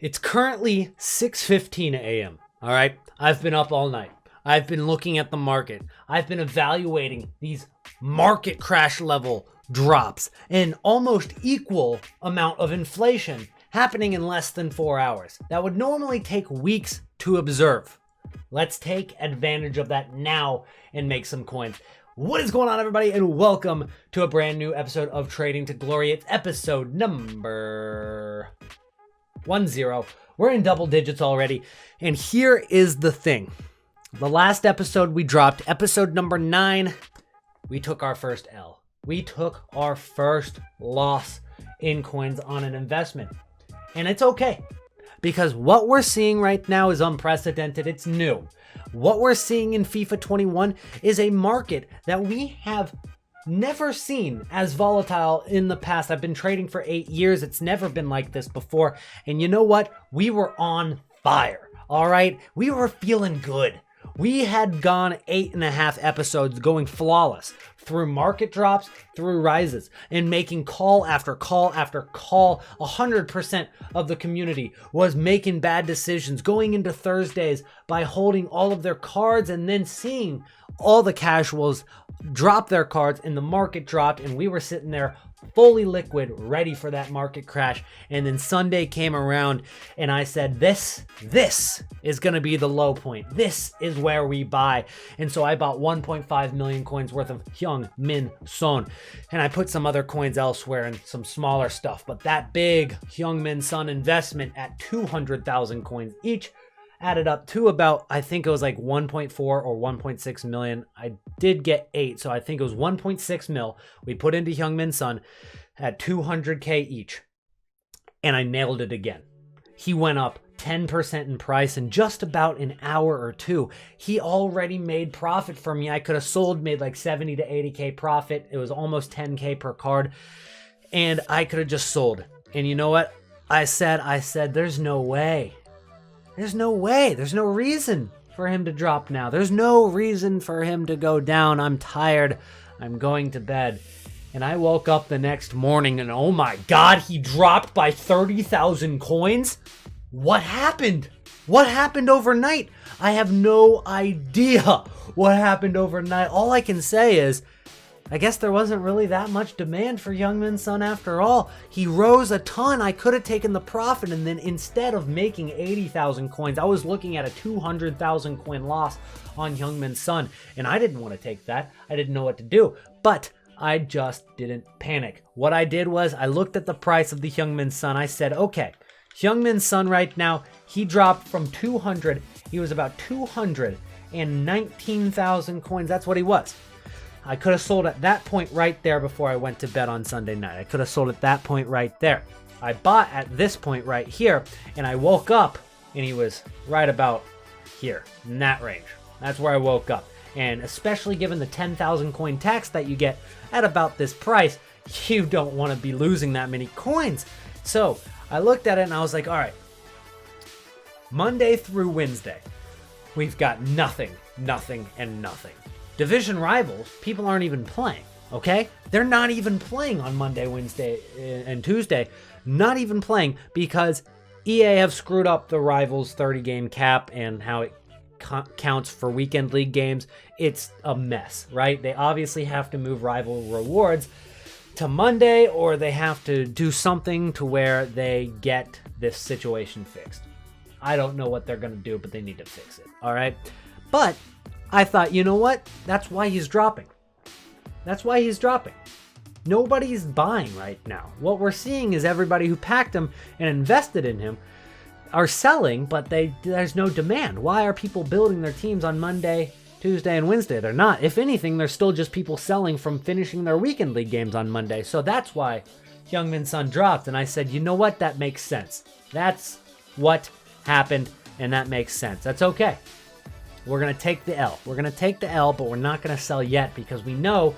It's currently 6:15 a.m. All right. I've been up all night. I've been looking at the market. I've been evaluating these market crash level drops, an almost equal amount of inflation happening in less than 4 hours. That would normally take weeks to observe. Let's take advantage of that now and make some coins. What is going on, everybody, and welcome to a brand new episode of Trading to Glory. It's episode number 10. We're in double digits already, and here is the thing. The last episode we dropped, episode number 9, we took our first L. We took our first loss in coins on an investment, and it's okay. Because what we're seeing right now is unprecedented. It's new. What we're seeing in FIFA 21 is a market that we have never seen as volatile in the past. I've been trading for 8 years. It's never been like this before. And you know what? We were on fire. All right? We were feeling good. We had gone 8.5 episodes going flawless through market drops, through rises, and making call after call after call. 100% of the community was making bad decisions going into Thursdays by holding all of their cards and then seeing all the casuals drop their cards and the market dropped, and we were sitting there fully liquid, ready for that market crash. And then Sunday came around and I said, this is going to be the low point. This is where we buy. And so I bought 1.5 million coins worth of Heung-Min Son. And I put some other coins elsewhere and some smaller stuff. But that big Heung-Min Son investment at 200,000 coins each added up to about, I think it was like 1.4 or 1.6 million. I did get 8, so I think it was 1.6 mil we put into Heung-Min Son at 200K each. And I nailed it again. He went up 10% in price in just about an hour or two. He already made profit for me. I could have sold, made like 70 to 80K profit. It was almost 10K per card. And I could have just sold. And you know what? I said, there's no way. There's no way. There's no reason for him to drop now. There's no reason for him to go down. I'm tired. I'm going to bed. And I woke up the next morning and oh my God, he dropped by 30,000 coins. What happened? What happened overnight? I have no idea what happened overnight. All I can say is, I guess there wasn't really that much demand for Heung-Min Son after all. He rose a ton. I could have taken the profit, and then instead of making 80,000 coins, I was looking at a 200,000 coin loss on Heung-Min Son, and I didn't want to take that. I didn't know what to do, but I just didn't panic. What I did was I looked at the price of the Heung-Min Son. I said, okay, Heung-Min Son right now, he dropped from 200. He was about 219,000 coins. That's what he was. I could have sold at that point right there before I went to bed on Sunday night. I could have sold at that point right there. I bought at this point right here, and I woke up, and he was right about here, in that range. That's where I woke up. And especially given the 10,000 coin tax that you get at about this price, you don't want to be losing that many coins. So I looked at it, and I was like, all right, Monday through Wednesday, we've got nothing, and nothing. Division rivals, people aren't even playing, okay? They're not even playing on Monday, Wednesday, and Tuesday. Not even playing because EA have screwed up the rivals 30-game cap and how it counts for weekend league games. It's a mess, right? They obviously have to move rival rewards to Monday, or they have to do something to where they get this situation fixed. I don't know what they're going to do, but they need to fix it, all right? But I thought, you know what? That's why he's dropping. That's why he's dropping. Nobody's buying right now. What we're seeing is everybody who packed him and invested in him are selling, but there's no demand. Why are people building their teams on Monday, Tuesday, and Wednesday? They're not. If anything, they're still just people selling from finishing their weekend league games on Monday. So that's why Heung-Min Son dropped. And I said, you know what? That makes sense. That's what happened, and that makes sense. That's okay. We're going to take the L. We're going to take the L, but we're not going to sell yet because we know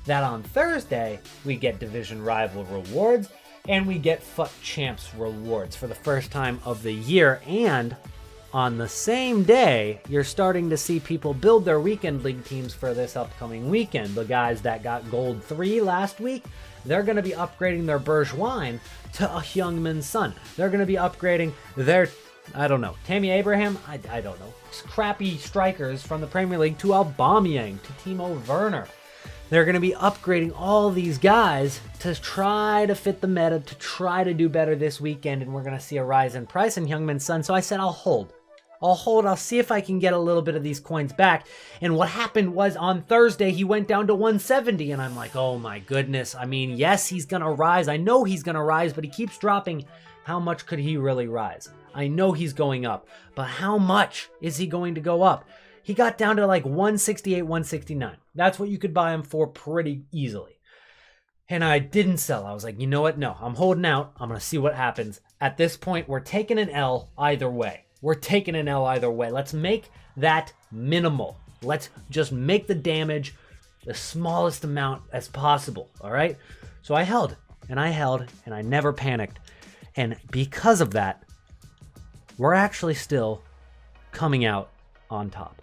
that on Thursday, we get division rival rewards and we get FUT Champs rewards for the first time of the year. And on the same day, you're starting to see people build their weekend league teams for this upcoming weekend. The guys that got gold 3 last week, they're going to be upgrading their Bergwijn to a Heung-min Son. They're going to be upgrading their, I don't know, Tammy Abraham? I don't know. Crappy strikers from the Premier League to Aubameyang, to Timo Werner. They're going to be upgrading all these guys to try to fit the meta, to try to do better this weekend, and we're going to see a rise in price in Heung-min Son. So I said, I'll hold. I'll see if I can get a little bit of these coins back. And what happened was on Thursday, he went down to 170, and I'm like, oh my goodness. I mean, yes, he's going to rise. I know he's going to rise, but he keeps dropping. How much could he really rise? I know he's going up, but how much is he going to go up? He got down to like 168, 169. That's what you could buy him for pretty easily. And I didn't sell. I was like, you know what? No, I'm holding out. I'm going to see what happens. At this point, we're taking an L either way. We're taking an L either way. Let's make that minimal. Let's just make the damage the smallest amount as possible. All right? So I held, and I never panicked. And because of that, we're actually still coming out on top.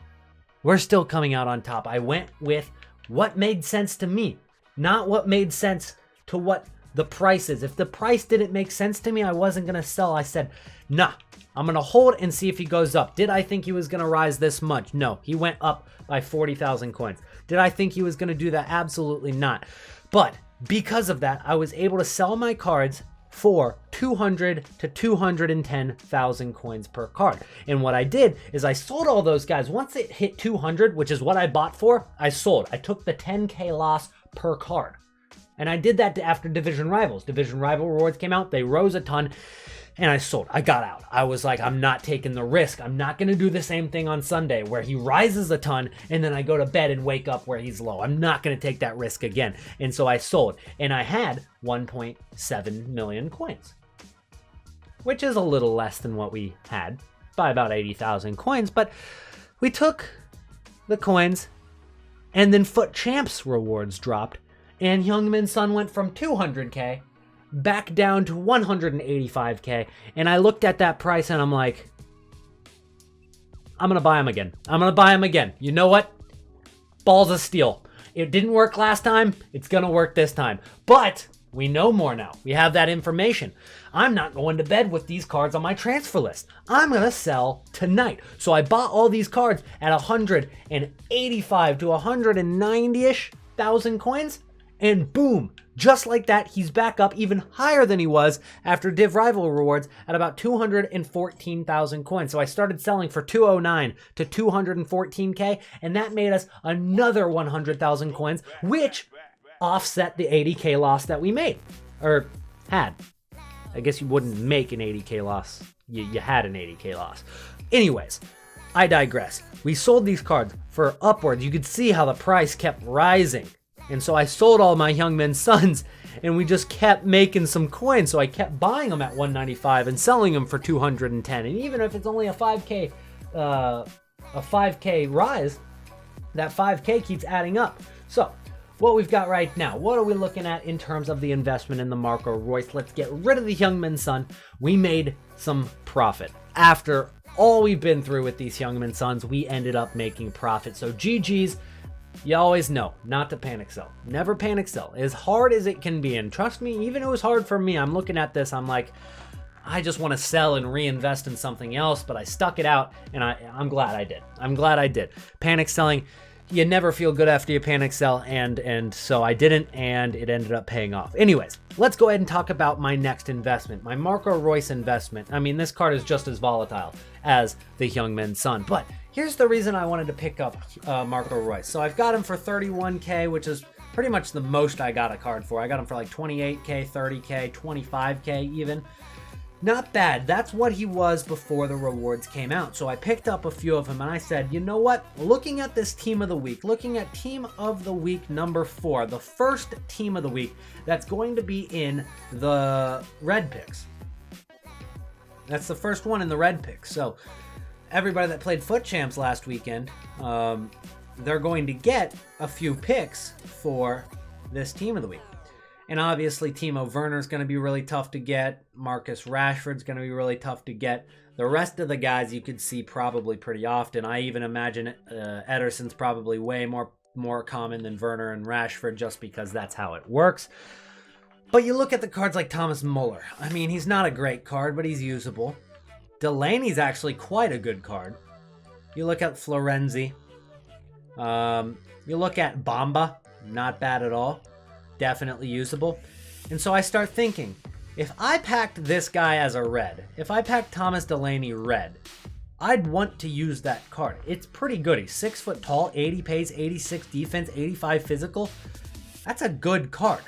We're still coming out on top. I went with what made sense to me, not what made sense to what the price is. If the price didn't make sense to me, I wasn't going to sell. I said, nah, I'm going to hold and see if he goes up. Did I think he was going to rise this much? No, he went up by 40,000 coins. Did I think he was going to do that? Absolutely not. But because of that, I was able to sell my cards for 200 to 210,000 coins per card. And what I did is I sold all those guys. Once it hit 200, which is what I bought for, I sold. I took the 10K loss per card. And I did that after Division Rivals. Division Rival rewards came out. They rose a ton. And I sold. I got out. I was like, I'm not taking the risk. I'm not going to do the same thing on Sunday where he rises a ton and then I go to bed and wake up where he's low. I'm not going to take that risk again. And so I sold. And I had 1.7 million coins, which is a little less than what we had by about 80,000 coins. But we took the coins and then Foot Champs rewards dropped. And Heung-min Son went from 200K back down to 185K. And I looked at that price and I'm like, I'm going to buy him again. I'm going to buy him again. You know what? Balls of steel. It didn't work last time. It's going to work this time. But we know more now. We have that information. I'm not going to bed with these cards on my transfer list. I'm going to sell tonight. So I bought all these cards at 185 to 190-ish thousand coins. And boom, just like that, he's back up even higher than he was after Div Rival rewards at about 214,000 coins. So I started selling for 209 to 214K, and that made us another 100,000 coins, which offset the 80K loss that we made, or had. I guess you wouldn't make an 80K loss. You had an 80K loss. Anyways, I digress. We sold these cards for upwards. You could see how the price kept rising. And so I sold all my Heung-min Sons, and we just kept making some coins. So I kept buying them at 195 and selling them for 210. And even if it's only a 5K rise, that 5K keeps adding up. So what we've got right now, what are we looking at in terms of the investment in the Marco Reus? Let's get rid of the Heung-min Son. We made some profit. After all we've been through with these Heung-min Sons, we ended up making profit. So GG's. You always know not to panic sell. Never panic sell. As hard as it can be. And trust me, even it was hard for me. I'm looking at this. I'm like, I just want to sell and reinvest in something else. But I stuck it out. And I'm glad I did. I'm glad I did. Panic selling, you never feel good after you panic sell. And so I didn't. And it ended up paying off. Anyways, let's go ahead and talk about my next investment. My Marco Reus investment. I mean, this card is just as volatile as the Heung-min Son. But here's the reason I wanted to pick up Marco Reus. So I've got him for 31K, which is pretty much the most I got a card for. I got him for like 28K, 30K, 25K even. Not bad. That's what he was before the rewards came out. So I picked up a few of them and I said, you know what? Looking at this team of the week, looking at team of the week number 4, the first team of the week that's going to be in the red picks. That's the first one in the red picks. So everybody that played Foot Champs last weekend, they're going to get a few picks for this team of the week. And obviously, Timo Werner's going to be really tough to get. Marcus Rashford's going to be really tough to get. The rest of the guys you could see probably pretty often. I even imagine Ederson's probably way more common than Werner and Rashford just because that's how it works. But you look at the cards like Thomas Muller. I mean, he's not a great card, but he's usable. Delaney's actually quite a good card. You look at Florenzi. You look at Bamba. Not bad at all. Definitely usable. And so I start thinking, if I packed this guy as a red, if I packed Thomas Delaney red, I'd want to use that card. It's pretty good. He's 6 foot tall, 80 pace, 86 defense, 85 physical. That's a good card.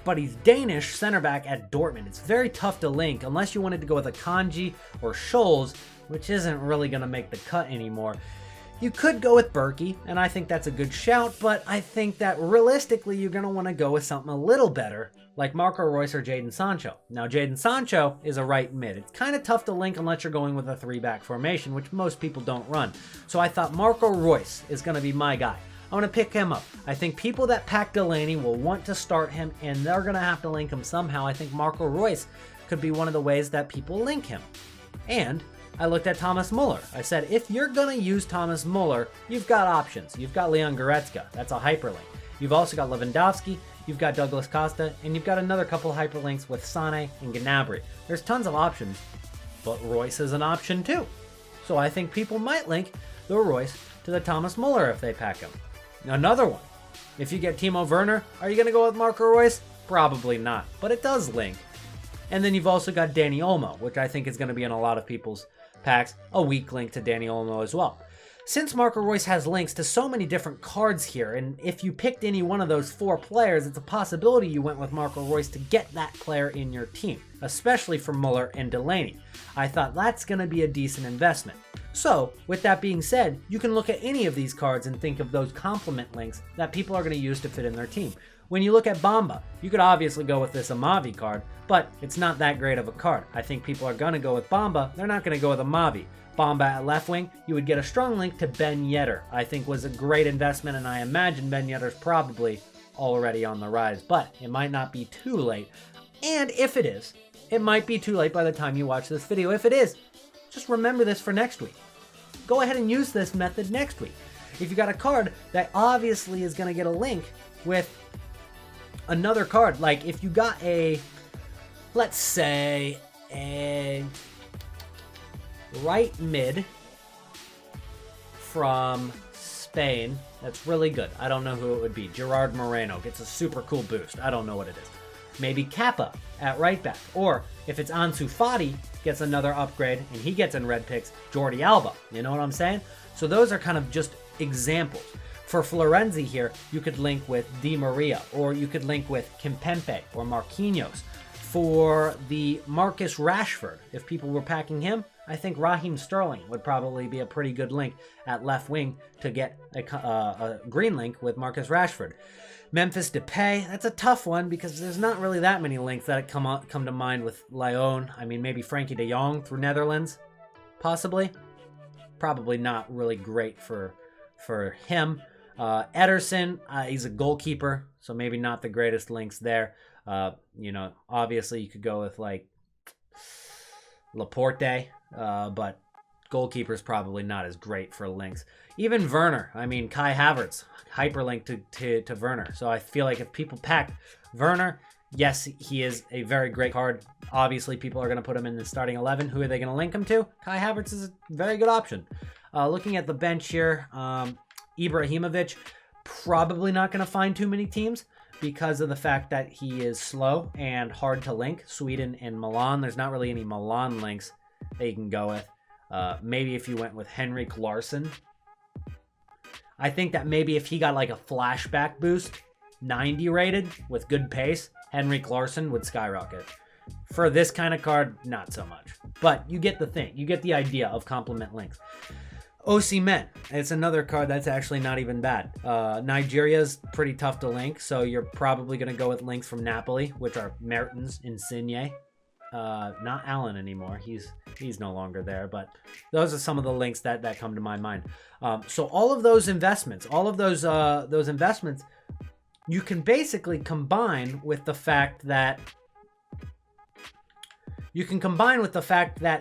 But he's Danish center back at Dortmund. It's very tough to link unless you wanted to go with a Kanji or Scholes, which isn't really going to make the cut anymore. You could go with Berkey, and I think that's a good shout, but I think that realistically you're going to want to go with something a little better, like Marco Reus or Jadon Sancho. Now, Jadon Sancho is a right mid. It's kind of tough to link unless you're going with a 3-back formation, which most people don't run. So I thought Marco Reus is going to be my guy. I want to pick him up. I think people that pack Delaney will want to start him, and they're going to have to link him somehow. I think Marco Reus could be one of the ways that people link him. And I looked at Thomas Muller. I said, if you're going to use Thomas Muller, you've got options. You've got Leon Goretzka. That's a hyperlink. You've also got Lewandowski. You've got Douglas Costa. And you've got another couple of hyperlinks with Sane and Gnabry. There's tons of options, but Reus is an option too. So I think people might link the Reus to the Thomas Muller if they pack him. Another one. If you get Timo Werner, are you going to go with Marco Reus? Probably not, but it does link. And then you've also got Dani Olmo, which I think is going to be in a lot of people's packs, a weak link to Dani Olmo as well. Since Marco Reus has links to so many different cards here, and if you picked any one of those 4 players, it's a possibility you went with Marco Reus to get that player in your team, especially for Muller and Delaney. I thought that's going to be a decent investment. So, with that being said, you can look at any of these cards and think of those complement links that people are going to use to fit in their team. When you look at Bamba, you could obviously go with this Amavi card, but it's not that great of a card. I think people are going to go with Bamba. They're not going to go with Amavi. Bamba at left wing, you would get a strong link to Ben Yedder. I think was a great investment, and I imagine Ben Yedder's probably already on the rise, but it might not be too late. And if it is, it might be too late by the time you watch this video. If it is, just remember this for next week. Go ahead and use this method next week. If you got a card that obviously is going to get a link with another card, like if you got a, let's say, a right mid from Spain that's really good. I don't know who it would be. Gerard Moreno gets a super cool boost. I don't know what it is. Maybe Kappa at right back. Or if it's Ansu Fati, gets another upgrade and he gets in red picks, Jordi Alba. You know what I'm saying? So those are kind of just examples. For Florenzi here, you could link with Di Maria, or you could link with Kimpembe or Marquinhos. For the Marcus Rashford, if people were packing him, I think Raheem Sterling would probably be a pretty good link at left wing to get a green link with Marcus Rashford. Memphis Depay, that's a tough one because there's not really that many links that come to mind with Lyon. I mean, maybe Frankie de Jong through Netherlands, possibly. Probably not really great for him. Ederson, he's a goalkeeper, so maybe not the greatest links there. You know, obviously you could go with like Laporte, but goalkeeper's probably not as great for links. Even Werner, I mean, Kai Havertz, hyperlink to Werner. So I feel like if people pack Werner, yes, he is a very great card. Obviously, people are going to put him in the starting 11. Who are they going to link him to? Kai Havertz is a very good option. Looking at the bench here, Ibrahimovic, probably not going to find too many teams because of the fact that he is slow and hard to link. Sweden and Milan, there's not really any Milan links that you can go with. Maybe if you went with Henrik Larsson. I think that maybe if he got like a flashback boost, 90 rated with good pace, Henrik Larsson would skyrocket. For this kind of card, not so much. But you get the thing. You get the idea of complement links. Osimhen, it's another card that's actually not even bad. Nigeria's pretty tough to link, so you're probably going to go with links from Napoli, which are Mertens, Insigne. Not Allen anymore. He's no longer there, but those are some of the links that come to my mind. So all of those investments, you can basically combine with the fact that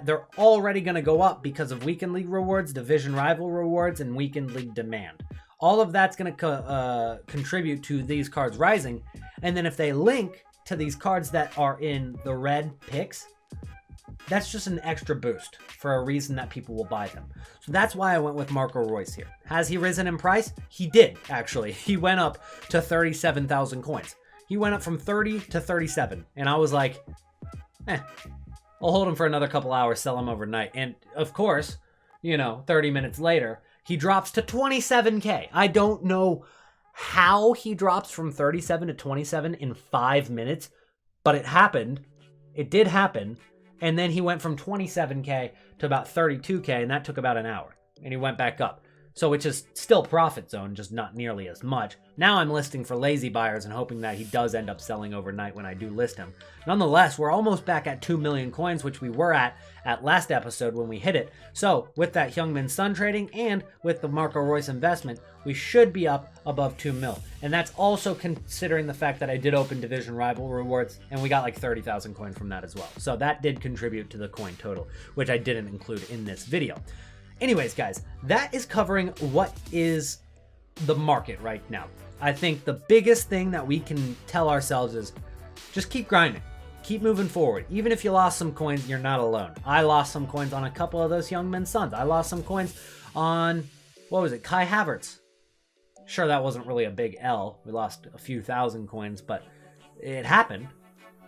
they're already going to go up because of weekend league rewards, division rival rewards, and weekend league demand. All of that's going to contribute to these cards rising. And then if they link to these cards that are in the red picks, that's just an extra boost for a reason that people will buy them. So that's why I went with Marco Reus here. Has he risen in price? He did, actually. He went up to 37,000 coins. He went up from 30 to 37. And I was like, I'll hold him for another couple hours, sell him overnight. And of course, 30 minutes later, he drops to 27K. I don't know how he drops from 37 to 27 in 5 minutes, but it happened. It did happen. And then he went from 27K to about 32K, and that took about an hour. And he went back up. So which is still profit zone, just not nearly as much. Now I'm listing for lazy buyers and hoping that he does end up selling overnight when I do list him. Nonetheless, we're almost back at 2 million coins, which we were at last episode when we hit it. So with that Heung-min Son trading and with the Marco Reus investment, we should be up above 2 mil. And that's also considering the fact that I did open division rival rewards and we got like 30,000 coin from that as well. So that did contribute to the coin total, which I didn't include in this video. Anyways, guys, that is covering what is the market right now. I think the biggest thing that we can tell ourselves is just keep grinding. Keep moving forward. Even if you lost some coins, you're not alone. I lost some coins on a couple of those Heung-min Sons. I lost some coins on, what was it, Kai Havertz. Sure, that wasn't really a big L. We lost a few thousand coins, but it happened.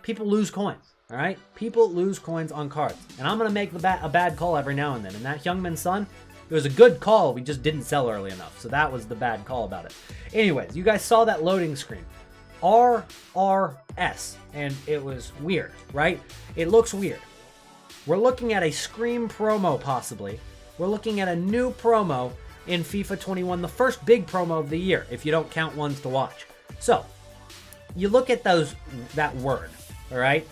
People lose coins. All right, people lose coins on cards, and I'm gonna make a bad call every now and then. And that Heung-min Son, it was a good call. We just didn't sell early enough, so that was the bad call about it. Anyways, you guys saw that loading screen, RRS, and it was weird, right? It looks weird. We're looking at a Scream promo, possibly. We're looking at a new promo in FIFA 21, the first big promo of the year, if you don't count ones to watch. So, you look at that word, all right?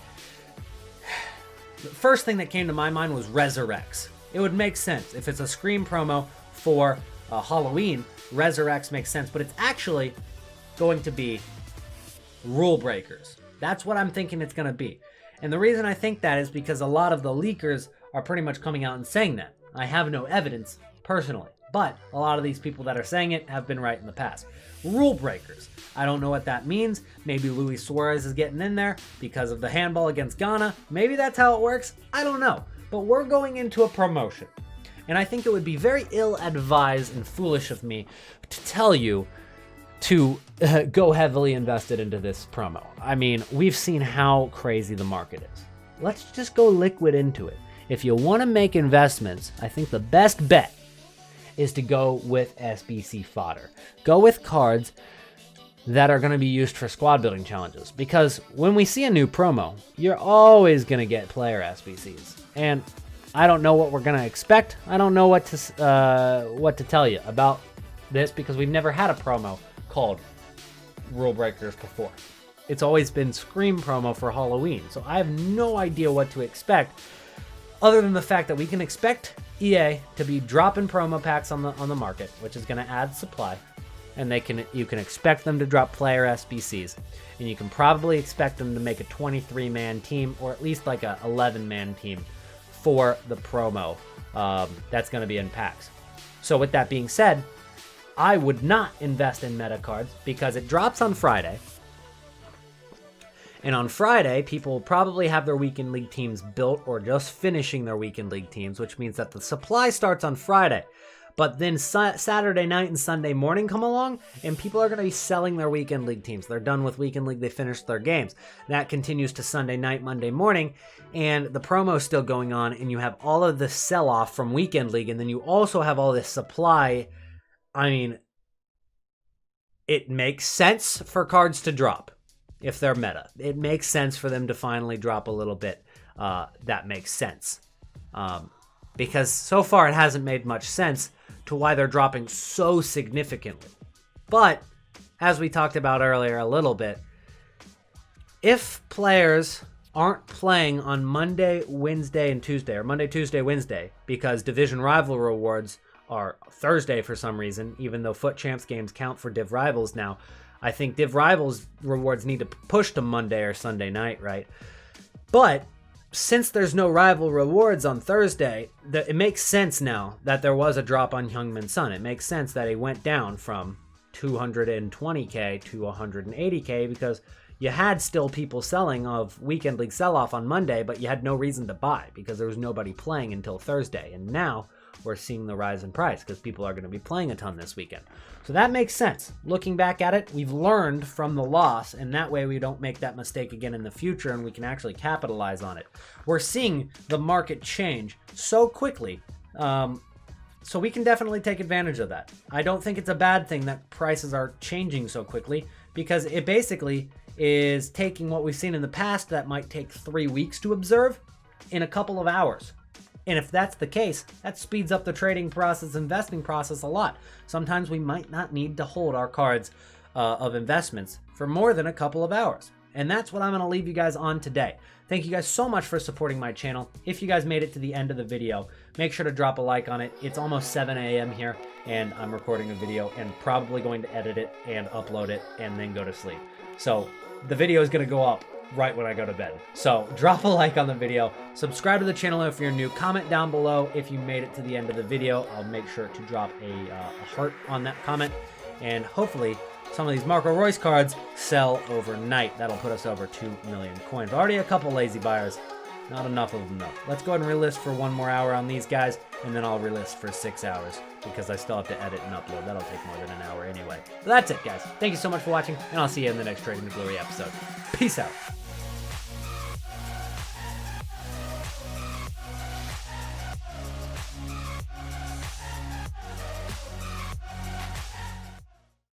The first thing that came to my mind was resurrects. It would make sense. If it's a Scream promo for Halloween, resurrects makes sense, but it's actually going to be Rulebreakers. That's what I'm thinking it's going to be. And the reason I think that is because a lot of the leakers are pretty much coming out and saying that. I have no evidence personally, but a lot of these people that are saying it have been right in the past. Rulebreakers. I don't know what that means. Maybe Luis Suarez is getting in there because of the handball against Ghana. Maybe that's how it works. I don't know. But we're going into a promotion. And I think it would be very ill-advised and foolish of me to tell you to go heavily invested into this promo. I mean, we've seen how crazy the market is. Let's just go liquid into it. If you want to make investments, I think the best bet is to go with SBC fodder. Go with cards that are going to be used for squad building challenges. Because when we see a new promo, you're always going to get player SBCs. And I don't know what we're going to expect. I don't know what to tell you about this because we've never had a promo called Rulebreakers before. It's always been Scream promo for Halloween. So I have no idea what to expect other than the fact that we can expect EA to be dropping promo packs on the market, which is going to add supply. And you can expect them to drop player SBCs, and you can probably expect them to make a 23-man team or at least like a 11-man team for the promo that's going to be in packs. So with that being said, I would not invest in meta cards because it drops on Friday. And on Friday, people will probably have their weekend league teams built or just finishing their weekend league teams, which means that the supply starts on Friday. But then Saturday night and Sunday morning come along, and people are going to be selling their weekend league teams. They're done with weekend league. They finished their games. That continues to Sunday night, Monday morning, and the promo is still going on, and you have all of the sell-off from weekend league, and then you also have all this supply. I mean, it makes sense for cards to drop if they're meta. It makes sense for them to finally drop a little bit. That makes sense. Because so far it hasn't made much sense to why they're dropping so significantly. But, as we talked about earlier a little bit, if players aren't playing on Monday, Wednesday, and Tuesday, or Monday, Tuesday, Wednesday, because division rival rewards are Thursday for some reason, even though Foot Champs games count for Div Rivals now, I think Div Rivals rewards need to push to Monday or Sunday night, right? But since there's no rival rewards on Thursday, it makes sense now that there was a drop on Heung-min Son. It makes sense that he went down from 220K to 180K because you had still people selling of weekend league sell-off on Monday, but you had no reason to buy because there was nobody playing until Thursday. And now we're seeing the rise in price because people are going to be playing a ton this weekend. So that makes sense. Looking back at it, we've learned from the loss, and that way we don't make that mistake again in the future and we can actually capitalize on it. We're seeing the market change so quickly, so we can definitely take advantage of that. I don't think it's a bad thing that prices are changing so quickly because it basically is taking what we've seen in the past that might take 3 weeks to observe in a couple of hours. And if that's the case, that speeds up the trading process, investing process a lot. Sometimes we might not need to hold our cards of investments for more than a couple of hours. And that's what I'm going to leave you guys on today. Thank you guys so much for supporting my channel. If you guys made it to the end of the video, make sure to drop a like on it. It's almost 7 a.m. here, and I'm recording a video and probably going to edit it and upload it and then go to sleep. So the video is going to go up right when I go to bed. So drop a like on the video, subscribe to the channel if you're new, comment down below if you made it to the end of the video. I'll make sure to drop a heart on that comment, and hopefully some of these Marco Reus cards sell overnight. That'll put us over 2 million coins. Already a couple lazy buyers, not enough of them though. Let's go ahead and relist for 1 more hour on these guys, and then I'll relist for 6 hours because I still have to edit and upload. That'll take more than an hour anyway. So that's it, guys. Thank you so much for watching, and I'll see you in the next Trading the Glory episode. Peace out.